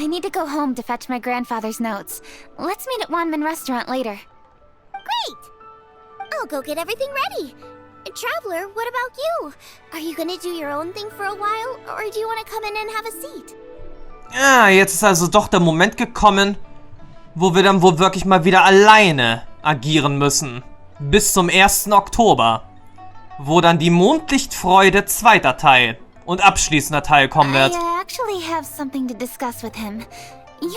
I need to go home to fetch my grandfather's notes. Let's meet at Wanman Restaurant later. Great! I'll go get everything ready. Traveler, what about you? Are you gonna do your own thing for a while, or do you want to come in and have a seat? Ja, jetzt ist also doch der Moment gekommen, wo wir dann wohl wirklich mal wieder alleine agieren müssen. Bis zum 1. Oktober. Wo dann die Mondlichtfreude zweiter Teil und abschließender Teil kommen wird.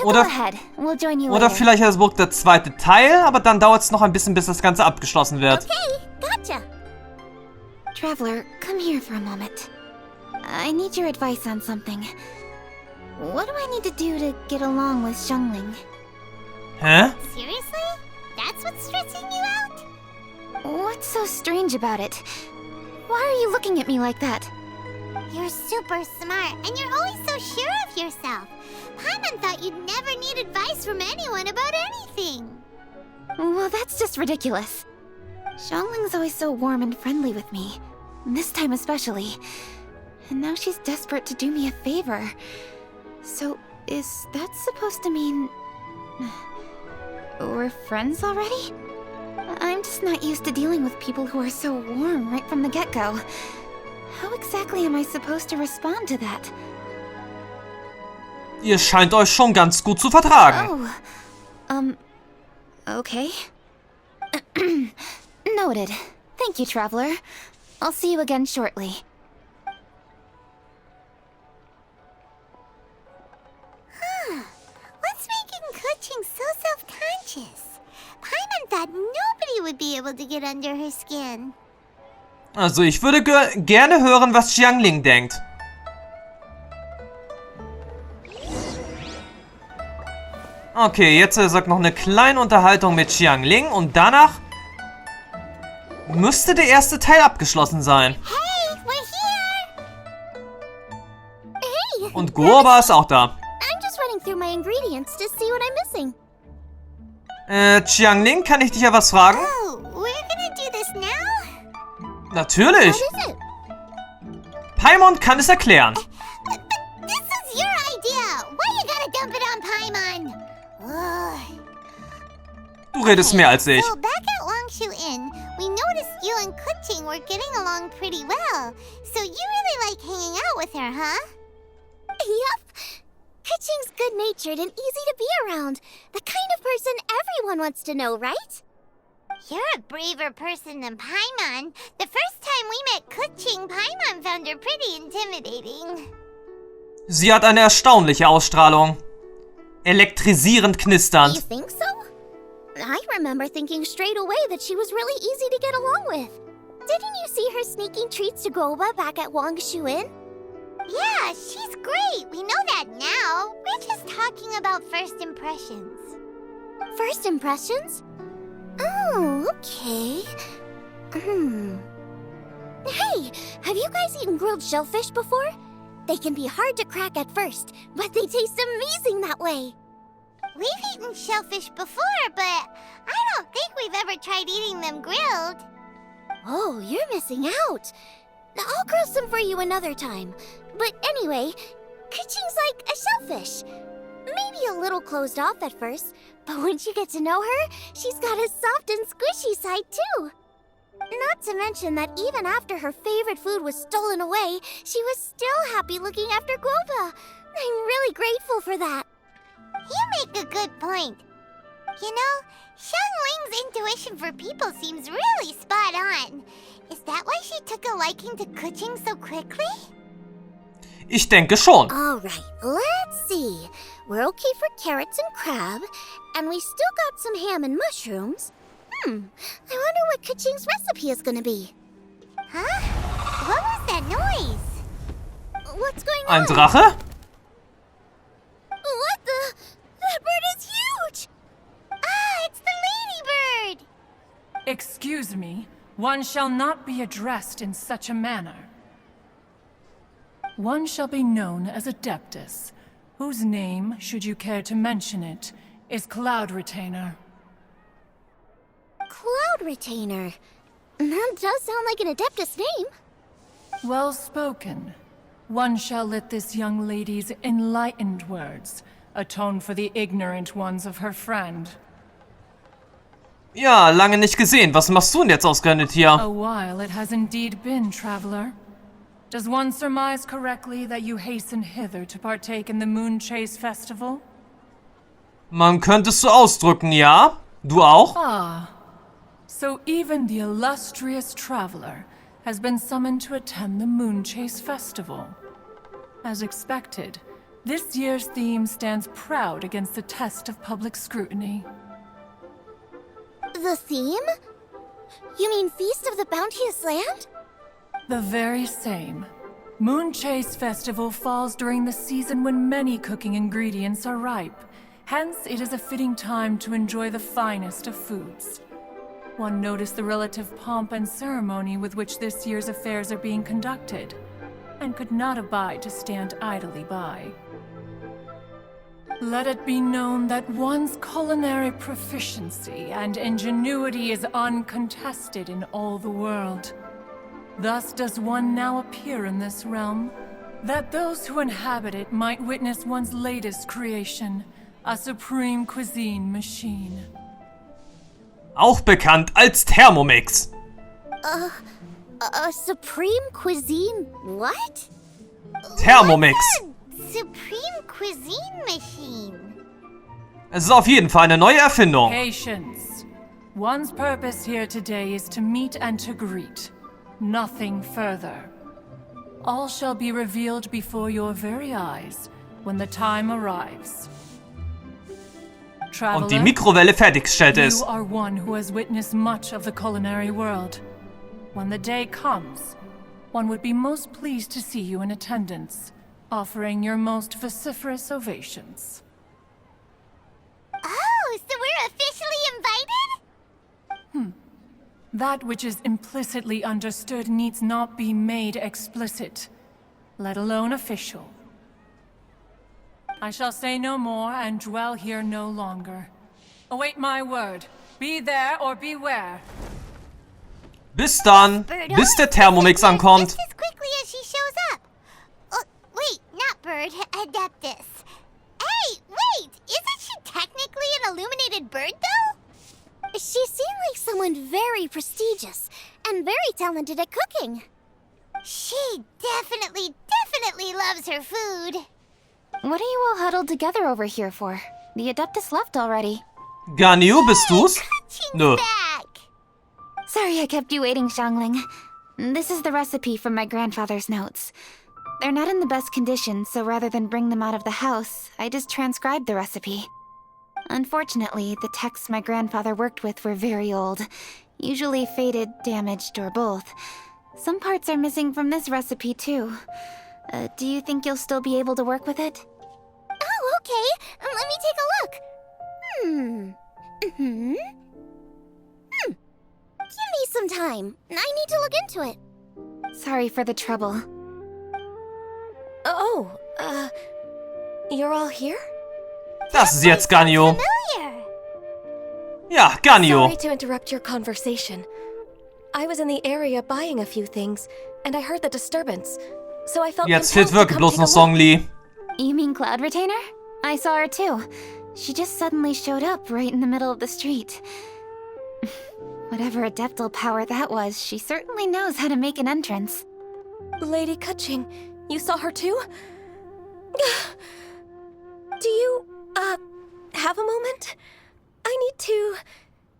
Oder vielleicht das Buch der zweite Teil, aber dann dauert es noch ein bisschen, bis das Ganze abgeschlossen wird. Okay, gotcha. Traveler, come here for a moment. I need your advice on something. What do I need to do to get along with Xiangling? Hä? Seriously? That's what's stressing you out? What's so strange about it? Why are you looking at me like that? You're super smart, and you're always so sure of yourself. Paimon thought you'd never need advice from anyone about anything. Well, that's just ridiculous. Xiangling's always so warm and friendly with me. This time especially. And now she's desperate to do me a favor. So, is that supposed to mean... we're friends already? I'm just not used to dealing with people who are so warm right from the get-go. How exactly am I supposed to respond to that? Ihr scheint euch schon ganz gut zu vertragen. Oh, okay. Noted. Thank you, Traveler. I'll see you again shortly. What's making Kuching so self-conscious? Paimon thought nobody would be able to get under her skin. Also ich würde gerne hören, was Xiangling denkt. Okay, jetzt sagt noch eine kleine Unterhaltung mit Xiangling und danach müsste der erste Teil abgeschlossen sein. Hey, we're here! Hey! Und Guoba ist auch da. I'm just running through my ingredients to see what I'm missing. Xiangling, kann ich dich ja was fragen? Oh, we're gonna do this now? Natürlich. What is it? Paimon kann es erklären. But this is your idea. Why you gotta dump it on Paimon? Ugh. Du redest mehr als ich. So back at Wangshu Inn, we noticed you and Kuching were getting along pretty well. So you really like hanging out with her, huh? Yep. Kuching's good-natured and easy to be around. The kind of person everyone wants to know, right? You're a braver person than Paimon. The first time we met Kuching, Paimon found her pretty intimidating. Sie hat eine erstaunliche Ausstrahlung. Elektrisierend knisternd. You think so? I remember thinking straight away that she was really easy to get along with. Didn't you see her sneaking treats to Goba back at Wangshu Inn? Yeah, she's great. We know that now. We're just talking about first impressions. First impressions? Oh, okay. Hey, have you guys eaten grilled shellfish before? They can be hard to crack at first, but they taste amazing that way. We've eaten shellfish before, but I don't think we've ever tried eating them grilled. Oh, you're missing out. I'll grill some for you another time. But anyway, Kuching's like a shellfish. Maybe a little closed off at first, but once you get to know her, she's got a soft and squishy side too. Not to mention that even after her favorite food was stolen away, she was still happy looking after Guoba. I'm really grateful for that. You make a good point. You know, Xiangling's intuition for people seems really spot on. Is that why she took a liking to Kuching so quickly? Ich denke schon. Alright, let's see. We're okay for carrots and crab, and we still got some ham and mushrooms. I wonder what Kuching's recipe is gonna be. Huh? What was that noise? What's going on? Ein Drache? What the? That bird is huge! Ah, it's the ladybird! Excuse me, one shall not be addressed in such a manner. One shall be known as Adeptus, whose name, should you care to mention it, is Cloud Retainer. Cloud Retainer? That does sound like an Adeptus name. Well spoken. One shall let this young lady's enlightened words atone for the ignorant ones of her friend. Ja, lange nicht gesehen. Was machst du denn jetzt ausgerechnet hier? A while it has indeed been, traveler. Does one surmise correctly that you hasten hither to partake in the Moon Chase Festival? Man könnte es so ausdrücken, ja? Du auch? Ah, so even the illustrious traveler has been summoned to attend the Moon Chase Festival. As expected, this year's theme stands proud against the test of public scrutiny. The theme? You mean Feast of the Bounteous Land? The very same. Moon Chase Festival falls during the season when many cooking ingredients are ripe. Hence, it is a fitting time to enjoy the finest of foods. One noticed the relative pomp and ceremony with which this year's affairs are being conducted, and could not abide to stand idly by. Let it be known that one's culinary proficiency and ingenuity is uncontested in all the world. Thus does one now appear in this realm, that those who inhabit it might witness one's latest creation, a supreme cuisine machine. Auch bekannt als Thermomix. A supreme cuisine what? Thermomix. Supreme cuisine machine. Es ist auf jeden Fall eine neue Erfindung. Patience. One's purpose here today is to meet and to greet. Nothing further. All shall be revealed before your very eyes when the time arrives. Und die Mikrowelle fertiggestellt ist. You are one who has witnessed much of the culinary world. When the day comes, one would be most pleased to see you in attendance, offering your most vociferous ovations. Oh, so we're officially invited? That which is implicitly understood needs not be made explicit, let alone official. I shall say no more and dwell here no longer. Await my word. Be there or beware. Bis dann, bis der Thermomix ankommt. Just as quickly as she shows up. Wait, not bird, Adeptus. Hey, wait! Isn't she technically an illuminated bird, though? She seemed like someone very prestigious and very talented at cooking. She definitely loves her food. What are you all huddled together over here for? The Adeptus left already. Ganyu, bist du's? Nö. Back. Sorry I kept you waiting, Xiangling. This is the recipe from my grandfather's notes. They're not in the best condition, so rather than bring them out of the house, I just transcribed the recipe. Unfortunately, the texts my grandfather worked with were very old, usually faded, damaged, or both. Some parts are missing from this recipe, too. Do you think you'll still be able to work with it? Oh, okay. Let me take a look. Give me some time. I need to look into it. Sorry for the trouble. You're all here? Das ist jetzt Ganyu. Familiar. Ja, Ganyu. Sorry to interrupt your conversation. I was in the area buying a few things, and I heard the disturbance, so I felt Jetzt compelled fehlt to wirklich come bloß take noch a Song look. Li. You mean Cloud Retainer? I saw her too. She just suddenly showed up right in the middle of the street. Whatever adeptal power that was, she certainly knows how to make an entrance. Lady Kaching, you saw her too? Do you, have a moment? I need to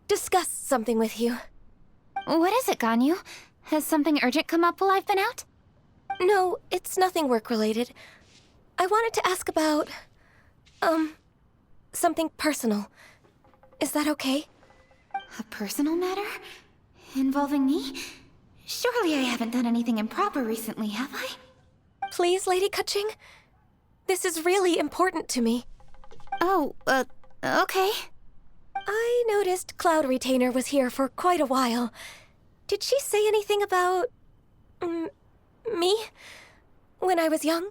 discuss something with you. What is it, Ganyu? Has something urgent come up while I've been out? No, it's nothing work-related. I wanted to ask about, something personal. Is that okay? A personal matter? Involving me? Surely I haven't done anything improper recently, have I? Please, Lady Kaching? This is really important to me. Oh, okay. I noticed Cloud Retainer was here for quite a while. Did she say anything about... me? When I was young?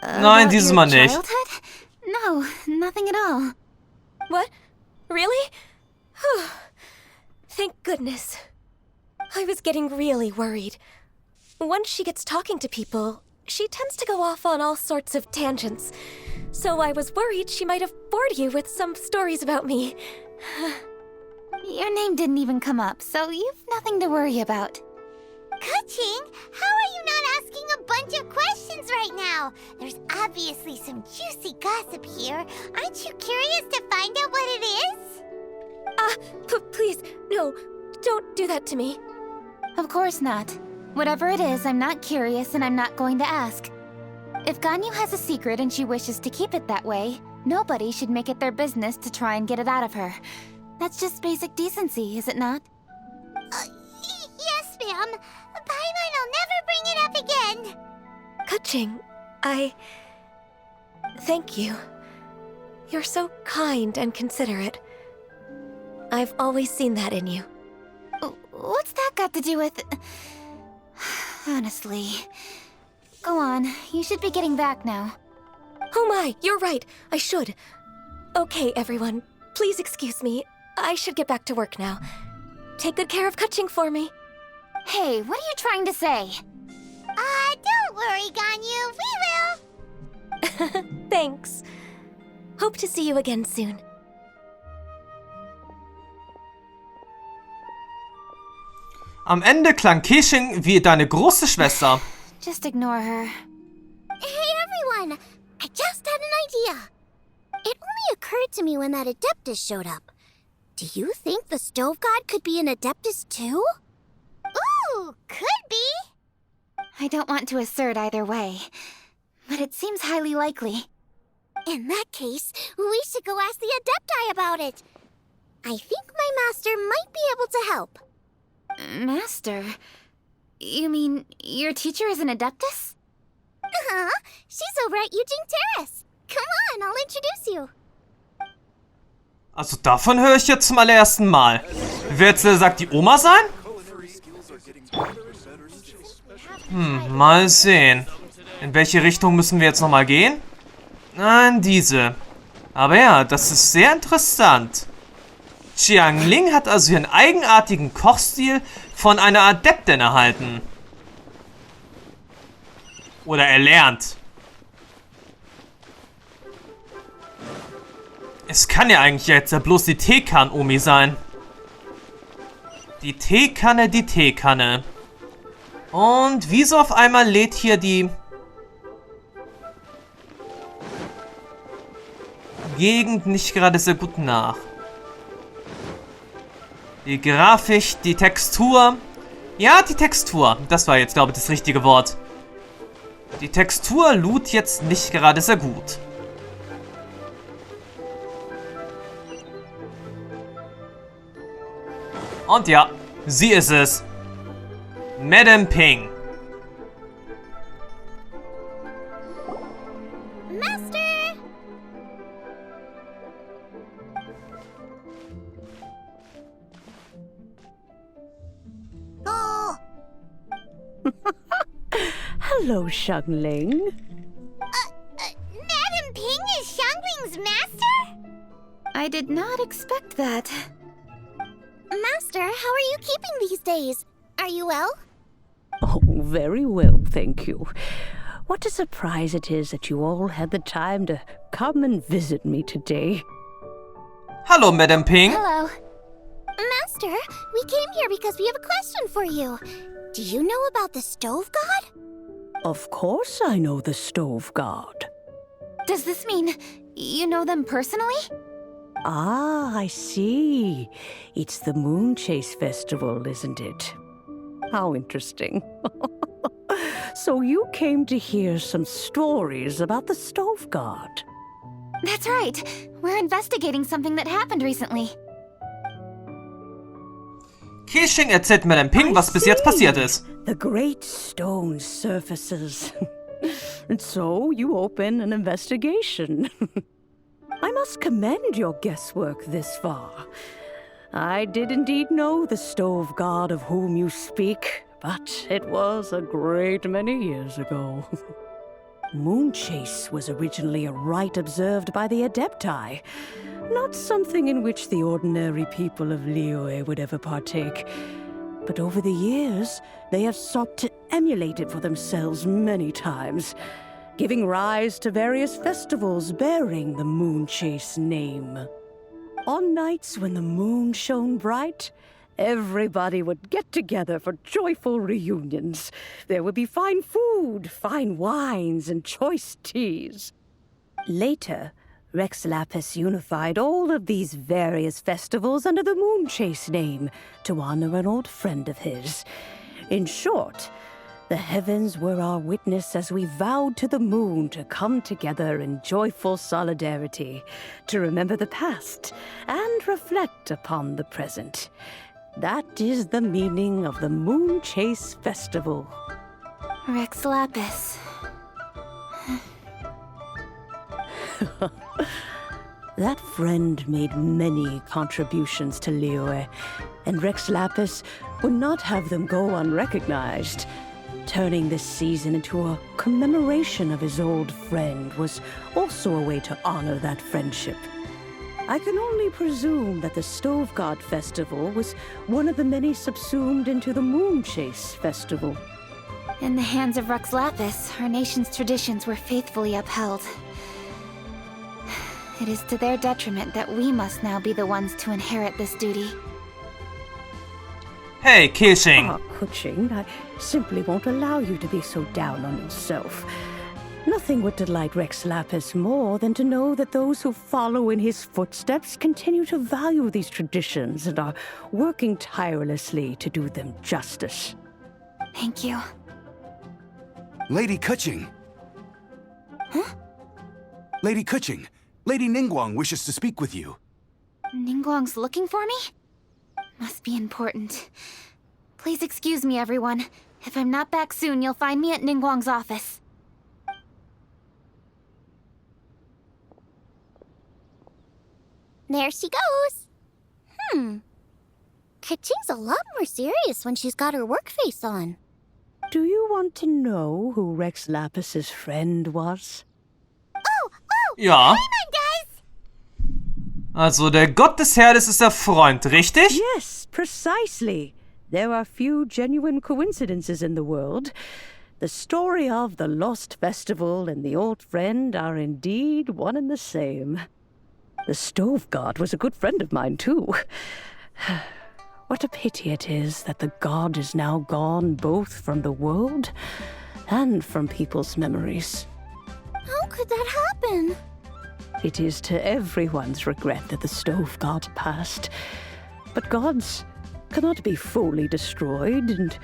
Nein, About dieses your Mal nicht. childhood? No, nothing at all. What? Really? Whew. Thank goodness. I was getting really worried. Once she gets talking to people, she tends to go off on all sorts of tangents. so I was worried she might have bored you with some stories about me. Your name didn't even come up, so you've nothing to worry about. Kuching, how are you not asking a bunch of questions right now? There's obviously some juicy gossip here. Aren't you curious to find out what it is? Please, no, don't do that to me. Of course not. Whatever it is, I'm not curious and I'm not going to ask. If Ganyu has a secret and she wishes to keep it that way, nobody should make it their business to try and get it out of her. That's just basic decency, is it not? Yes, ma'am. Paimon will never bring it up again. Kuching, thank you. You're so kind and considerate. I've always seen that in you. What's that got to do with... Honestly. Go on, you should be getting back now. Oh my, you're right, I should. Okay, everyone, please excuse me. I should get back to work now. Take good care of Kuching for me. Hey, what are you trying to say? Don't worry, Ganyu. We will. Thanks. Hope to see you again soon. Am Ende klang Keqing wie deine große Schwester. Just ignore her. Hey, everyone. I just had an idea. It only occurred to me when that Adeptus showed up. Do you think the Stove God could be an Adeptus too? Ooh, could be. I don't want to assert either way, but it seems highly likely. In that case, we should go ask the Adepti about it. I think my master might be able to help. Master? You mean your teacher is an Adeptus? Uh-huh. She's over at Yujing Terrace. Come on, I'll introduce you. Also davon höre ich jetzt zum allerersten Mal. Wer jetzt sagt, die Oma sein? Mal sehen. In welche Richtung müssen wir jetzt nochmal gehen? In diese. Aber ja, das ist sehr interessant. Xiangling hat also ihren eigenartigen Kochstil von einer Adeptin erhalten. Oder erlernt. Es kann ja eigentlich jetzt ja bloß die Teekanne-Omi sein. Die Teekanne, die Teekanne. Und wieso auf einmal lädt hier die Gegend nicht gerade sehr gut nach? Die Grafik, die Textur. Ja, die Textur. Das war jetzt, glaube ich, das richtige Wort. Die Textur lud jetzt nicht gerade sehr gut. Und ja, sie ist es. Madame Ping. Master! Oh! Hello, Xiangling. Madame Ping is Xiangling's master? I did not expect that. Master, how are you keeping these days? Are you well? Oh, very well, thank you. What a surprise it is that you all had the time to come and visit me today. Hallo, Madame Ping. Hello. Master, we came here because we have a question for you. Do you know about the Stove God? Of course I know the Stove God. Does this mean you know them personally? Ah, I see. It's the Moon Chase Festival, isn't it? How interesting. So you came to hear some stories about the Stove God. That's right. We're investigating something that happened recently. Keqing erzählt Madame Ping, was bis jetzt passiert ist. The great stone surfaces. And so you open an investigation. I must commend your guesswork this far. I did indeed know the Stove God of whom you speak, but it was a great many years ago. Moon Chase was originally a rite observed by the Adepti, not something in which the ordinary people of Liyue would ever partake. But over the years, they have sought to emulate it for themselves many times, giving rise to various festivals bearing the moon chase name. On nights when the moon shone bright, everybody would get together for joyful reunions. There would be fine food, fine wines, and choice teas. Later, Rex Lapis unified all of these various festivals under the moon chase name to honor an old friend of his. In short, the heavens were our witness as we vowed to the moon to come together in joyful solidarity, to remember the past and reflect upon the present. That is the meaning of the Moon Chase Festival. Rex Lapis. That friend made many contributions to Liyue, and Rex Lapis would not have them go unrecognized. Turning this season into a commemoration of his old friend was also a way to honor that friendship. I can only presume that the Stove God Festival was one of the many subsumed into the Moon Chase Festival. In the hands of Rex Lapis, our nation's traditions were faithfully upheld. It is to their detriment that we must now be the ones to inherit this duty. Hey, Keqing. Ah, Keqing, I simply won't allow you to be so down on yourself. Nothing would delight Rex Lapis more than to know that those who follow in his footsteps continue to value these traditions and are working tirelessly to do them justice. Thank you. Lady Keqing. Huh? Lady Keqing, Lady Ningguang wishes to speak with you. Ningguang's looking for me? Must be important. Please excuse me, everyone. If I'm not back soon, you'll find me at Ningguang's office. There she goes. Keqing's a lot more serious when she's got her work face on. Do you want to know who Rex Lapis's friend was? Oh! Ja. Hang on, guys! Also, der Gott des Herdes ist der Freund, richtig? Yes, precisely. There are few genuine coincidences in the world. The story of the Lost Festival and the old friend are indeed one and the same. The Stove God was a good friend of mine, too. What a pity it is that the god is now gone both from the world and from people's memories. How could that happen? It is to everyone's regret that the Stove God passed. But gods cannot be fully destroyed, and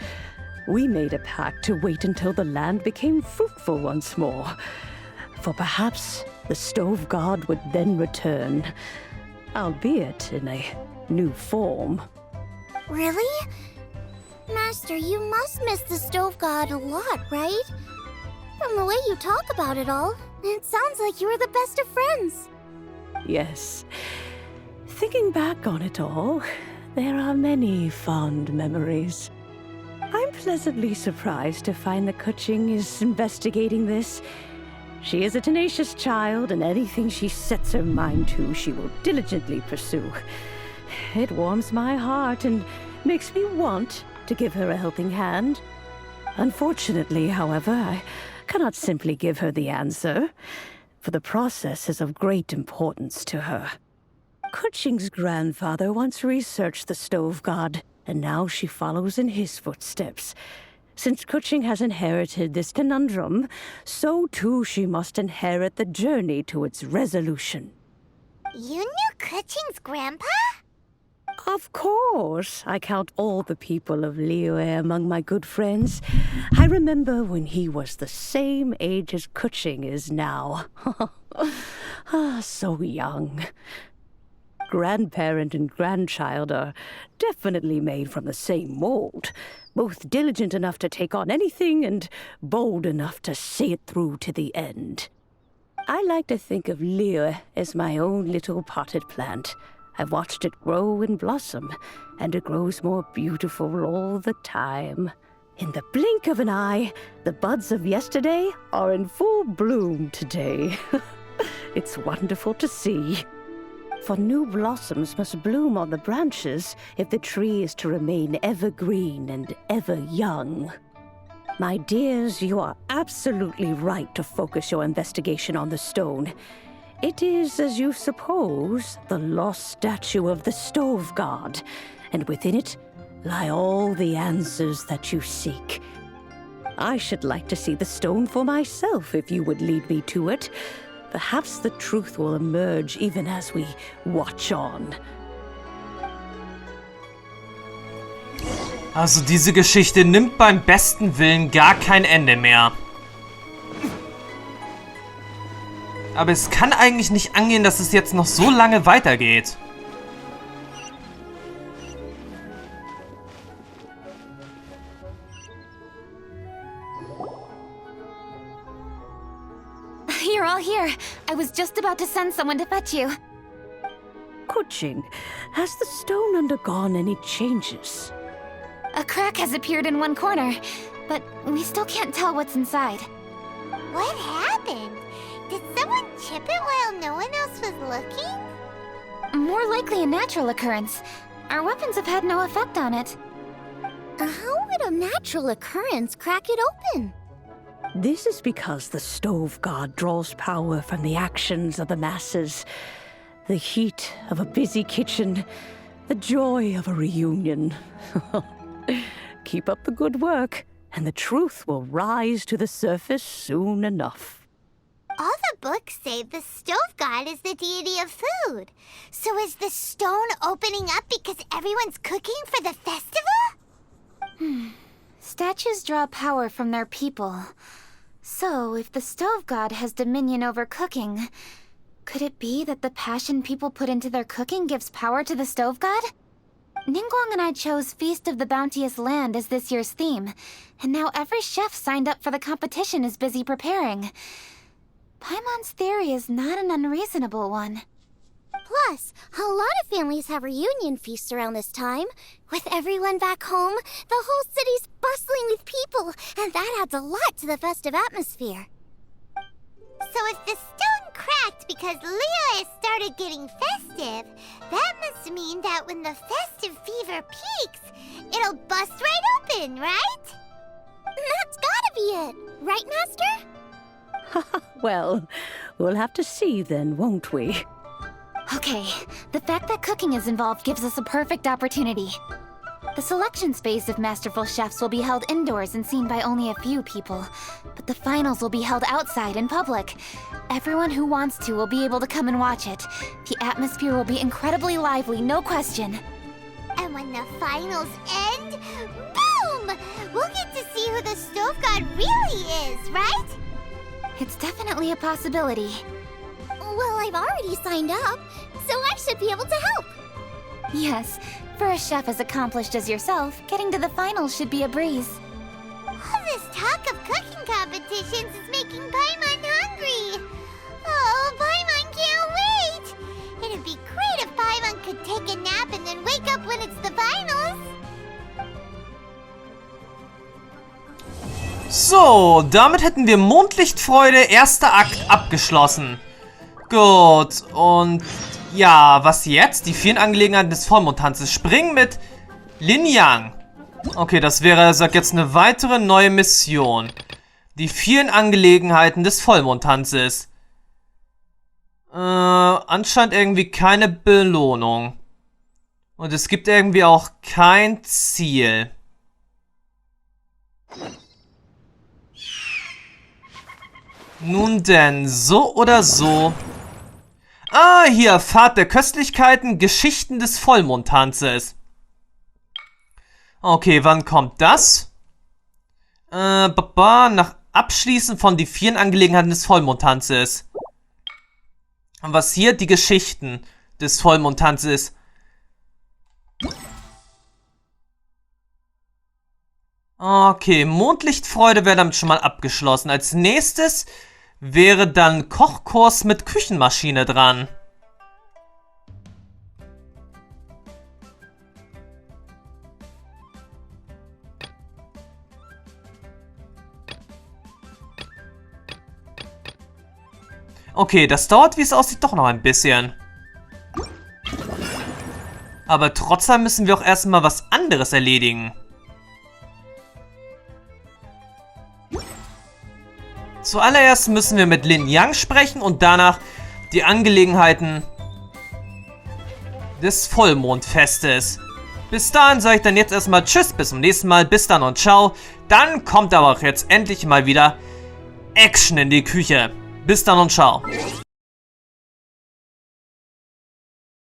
we made a pact to wait until the land became fruitful once more. For perhaps the Stove God would then return, albeit in a new form. Really? Master, you must miss the Stove God a lot, right? From the way you talk about it all, it sounds like you were the best of friends. Yes. Thinking back on it all, there are many fond memories. I'm pleasantly surprised to find that Keqing is investigating this. She is a tenacious child, and anything she sets her mind to, she will diligently pursue. It warms my heart and makes me want to give her a helping hand. Unfortunately, however, I cannot simply give her the answer, for the process is of great importance to her. Keqing's grandfather once researched the Stove God, and now she follows in his footsteps. Since Keqing has inherited this conundrum, so too she must inherit the journey to its resolution. You knew Keqing's grandpa? Of course. I count all the people of Liyue among my good friends. I remember when he was the same age as Keqing is now. So young. Grandparent and grandchild are definitely made from the same mold. Both diligent enough to take on anything and bold enough to see it through to the end. I like to think of Liyue as my own little potted plant. I've watched it grow and blossom, and it grows more beautiful all the time. In the blink of an eye, the buds of yesterday are in full bloom today. It's wonderful to see. For new blossoms must bloom on the branches if the tree is to remain evergreen and ever young. My dears, you are absolutely right to focus your investigation on the stone. It is, as you suppose, the lost statue of the stove god, and within it lie all the answers that you seek. I should like to see the stone for myself if you would lead me to it. Perhaps the truth will emerge even as we watch on. Also diese Geschichte nimmt beim besten Willen gar kein Ende mehr. Aber es kann eigentlich nicht angehen, dass es jetzt noch so lange weitergeht. You're all here. I was just about to send someone to fetch you. Kuching, has the stone undergone any changes? A crack has appeared in one corner, but we still can't tell what's inside. What happened? Did someone chip it while no one else was looking? More likely a natural occurrence. Our weapons have had no effect on it. How would a natural occurrence crack it open? This is because the stove god draws power from the actions of the masses. The heat of a busy kitchen, the joy of a reunion. Keep up the good work, and the truth will rise to the surface soon enough. All the books say the stove god is the deity of food. So is the stone opening up because everyone's cooking for the festival? Statues draw power from their people. So, if the stove god has dominion over cooking, could it be that the passion people put into their cooking gives power to the stove god? Ningguang and I chose Feast of the Bounteous Land as this year's theme, and now every chef signed up for the competition is busy preparing. Paimon's theory is not an unreasonable one. Plus, a lot of families have reunion feasts around this time. With everyone back home, the whole city's bustling with people, and that adds a lot to the festive atmosphere. So if the stone cracked because Leah has started getting festive, that must mean that when the festive fever peaks, it'll bust right open, right? That's gotta be it, right, Master? Well, we'll have to see then, won't we? Okay, the fact that cooking is involved gives us a perfect opportunity. The selection phase of masterful chefs will be held indoors and seen by only a few people, but the finals will be held outside in public. Everyone who wants to will be able to come and watch it. The atmosphere will be incredibly lively, no question. And when the finals end, boom! We'll get to see who the stove god really is, right? It's definitely a possibility. Well, I've already signed up, so I should be able to help. Yes, for a chef as accomplished as yourself, getting to the finals should be a breeze. All this talk of cooking competitions is making Paimon hungry. Oh, Paimon can't wait! It'd be great if Paimon could take a nap and then wake up when it's the finals. So, damit hätten wir Mondlichtfreude, erster Akt, abgeschlossen. Gut, und ja, was jetzt? Die vielen Angelegenheiten des Vollmondtanzes. Springen mit Lin Yang. Okay, das wäre, sag jetzt, eine weitere neue Mission. Die vielen Angelegenheiten des Vollmondtanzes. Anscheinend irgendwie keine Belohnung. Und es gibt irgendwie auch kein Ziel. Nun denn, so oder so. Ah, hier, Fahrt der Köstlichkeiten, Geschichten des Vollmondtanzes. Okay, wann kommt das? Nach Abschließen von die vielen Angelegenheiten des Vollmondtanzes. Und was hier? Die Geschichten des Vollmondtanzes. Okay, Mondlichtfreude wäre damit schon mal abgeschlossen. Als nächstes wäre dann Kochkurs mit Küchenmaschine dran. Okay, das dauert, wie es aussieht, doch noch ein bisschen. Aber trotzdem müssen wir auch erstmal was anderes erledigen. Zuallererst müssen wir mit Lin Yang sprechen und danach die Angelegenheiten des Vollmondfestes. Bis dahin sage ich dann jetzt erstmal Tschüss, bis zum nächsten Mal, bis dann und ciao. Dann kommt aber auch jetzt endlich mal wieder Action in die Küche. Bis dann und ciao.